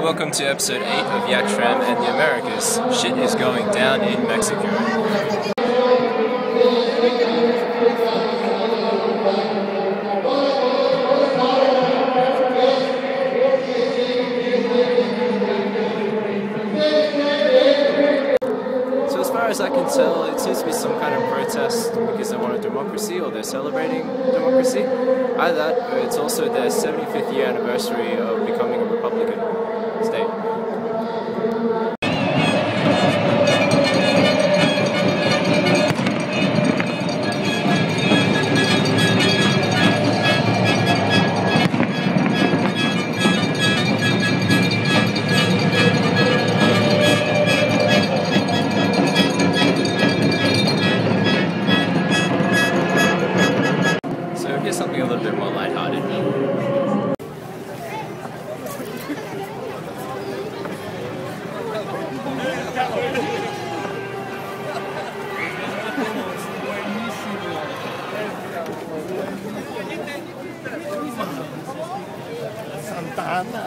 welcome to episode 8 of Yak Tram and the Americas. Shit is going down in Mexico. So as far as I can tell, it seems to be some kind of protest because they want a democracy or they're celebrating democracy. Either that or it's also their 75th year anniversary of becoming a Republican state. Here's something a little bit more lighthearted. Santana.